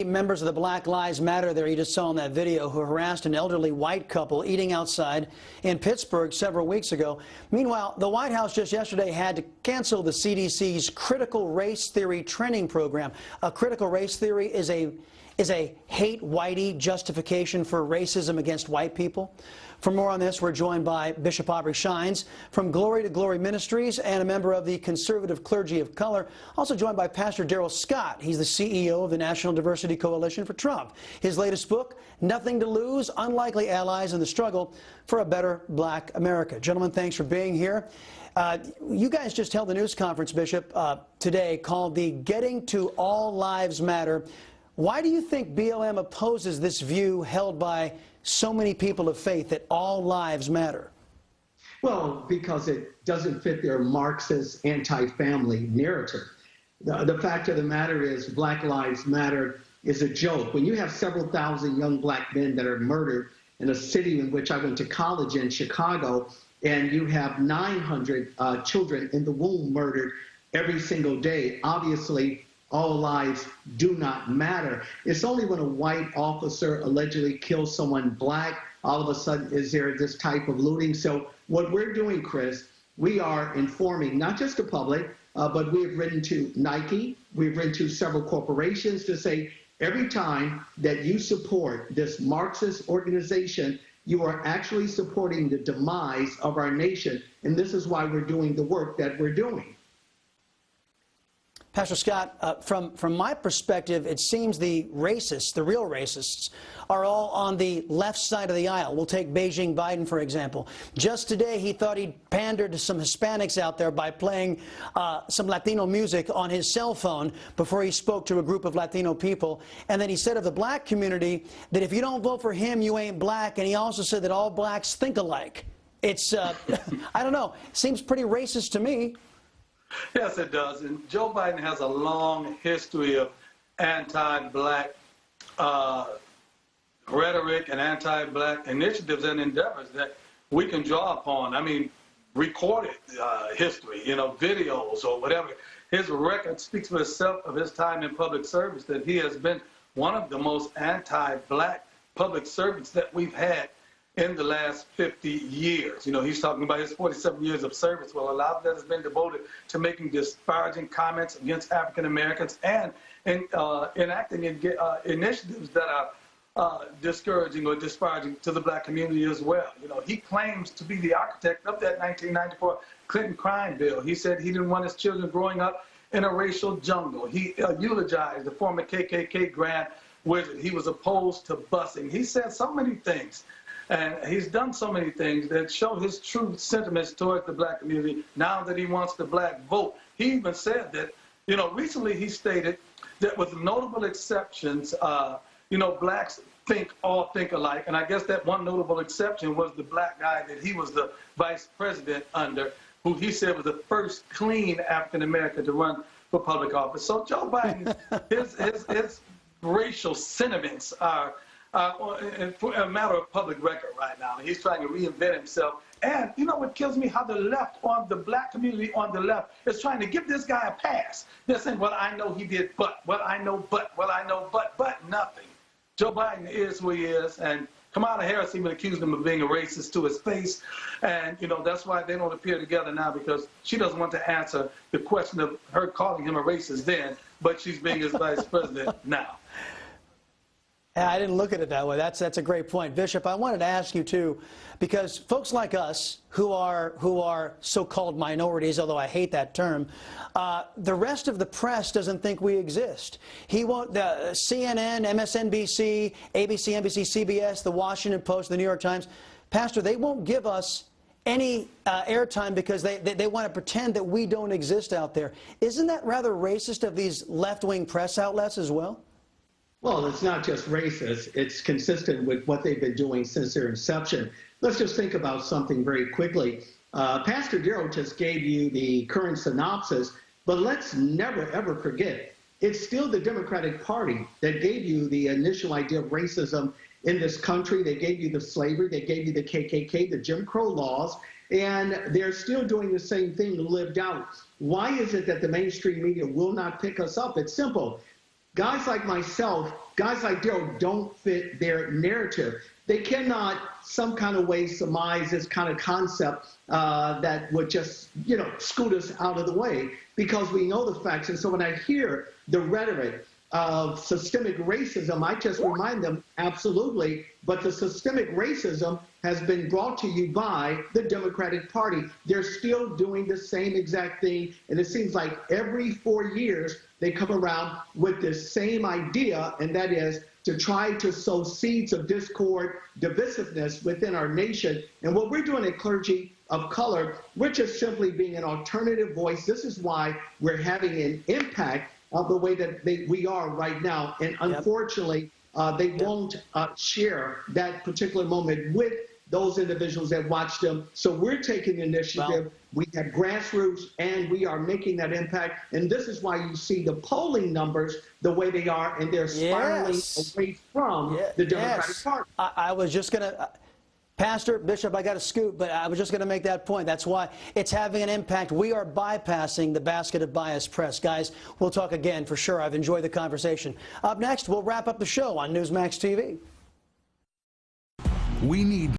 members of the Black Lives Matter there you just saw in that video who harassed an elderly white couple eating outside in Pittsburgh several weeks ago. Meanwhile, the White House just yesterday had to cancel the CDC's critical race theory training program. A critical race theory is a hate whitey justification for racism against white people. For more on this, we're joined by Bishop Aubrey from Glory to Glory Ministries and a member of the Conservative Clergy of Color. Also joined by Pastor Darrell Scott. He's the CEO of the National Diversity Coalition for Trump. His latest book, Nothing to Lose, Unlikely Allies in the Struggle for a Better Black America. Gentlemen, thanks for being here. You guys just held a news conference, Bishop, today called the Getting to All Lives Matter. Why do you think BLM opposes this view held by so many people of faith that all lives matter? Well, because it doesn't fit their Marxist anti-family narrative. The fact of the matter is Black Lives Matter is a joke. When you have several thousand young black men that are murdered in a city in which I went to college in, Chicago, and you have 900 children in the womb murdered every single day, obviously all lives do not matter. It's only when a white officer allegedly kills someone black, all of a sudden is there this type of looting. So what we're doing, Chris, we are informing not just the public, but we have written to Nike, we've written to several corporations to say every time that you support this Marxist organization, you are actually supporting the demise of our nation. And this is why we're doing the work that we're doing. Pastor Scott, from my perspective, it seems the racists, the real racists, are all on the left side of the aisle. We'll take Beijing Biden, for example. Just today, he thought he'd pandered to some Hispanics out there by playing some Latino music on his cell phone before he spoke to a group of Latino people. And then he said of the black community that if you don't vote for him, you ain't black. And he also said that all blacks think alike. It's, I don't know, seems pretty racist to me. Yes, it does. And Joe Biden has a long history of anti-black rhetoric and anti-black initiatives and endeavors that we can draw upon. I mean, recorded history, you know, videos or whatever. His record speaks for itself of his time in public service, that he has been one of the most anti-black public servants that we've had in the last 50 years. You know, he's talking about his 47 years of service. Well, a lot of that has been devoted to making disparaging comments against African Americans and enacting initiatives that are discouraging or disparaging to the black community as well. You know, he claims to be the architect of that 1994 Clinton crime bill. He said he didn't want his children growing up in a racial jungle. He eulogized the former KKK Grand Wizard. He was opposed to busing. He said so many things. And he's done so many things that show his true sentiments towards the black community now that he wants the black vote. He even said that, you know, recently he stated that with notable exceptions, you know, blacks all think alike. And I guess that one notable exception was the black guy that he was the vice president under, who he said was the first clean African American to run for public office. So Joe Biden, his racial sentiments are a matter of public record right now. He's trying to reinvent himself. And you know what kills me? How the left, on the black community on the left, is trying to give this guy a pass. They're saying, well, I know he did, but, well, I know, but, well, I know, but nothing. Joe Biden is who he is, and Kamala Harris even accused him of being a racist to his face. And, you know, that's why they don't appear together now, because she doesn't want to answer the question of her calling him a racist then, but she's being his vice president now. I didn't look at it that way. That's a great point. Bishop, I wanted to ask you, too, because folks like us who are so-called minorities, although I hate that term, the rest of the press doesn't think we exist. He won't, the CNN, MSNBC, ABC, NBC, CBS, the Washington Post, the New York Times, Pastor, they won't give us any airtime because they want to pretend that we don't exist out there. Isn't that rather racist of these left-wing press outlets as well? Well, it's not just racist. It's consistent with what they've been doing since their inception. Let's just think about something very quickly. Pastor Darrell just gave you the current synopsis, but let's never, ever forget, it's still the Democratic Party that gave you the initial idea of racism in this country. They gave you the slavery. They gave you the KKK, the Jim Crow laws, and they're still doing the same thing lived out. Why is it that the mainstream media will not pick us up? It's simple. guys like myself, guys like Daryl don't fit their narrative. They cannot some kind of way surmise this kind of concept that would just, scoot us out of the way, because we know the facts. And so when I hear the rhetoric of systemic racism, I just remind them, absolutely, but the systemic racism has been brought to you by the Democratic Party. They're still doing the same exact thing, and it seems like every 4 years they come around with this same idea, and that is to try to sow seeds of discord, divisiveness within our nation. And what we're doing at Clergy of Color, we're just simply being an alternative voice. This is why we're having an impact of the way that we are right now. And unfortunately, they won't share that particular moment with those individuals that watch them. So we're taking the initiative. We have grassroots, and we are making that impact. And this is why you see the polling numbers the way they are, and they're spiraling away from the Democratic Party. I was just going to... Pastor, Bishop, I got a scoop, but I was just going to make that point. That's why it's having an impact. We are bypassing the basket of bias press. Guys, we'll talk again for sure. I've enjoyed the conversation. Up next, we'll wrap up the show on Newsmax TV. We need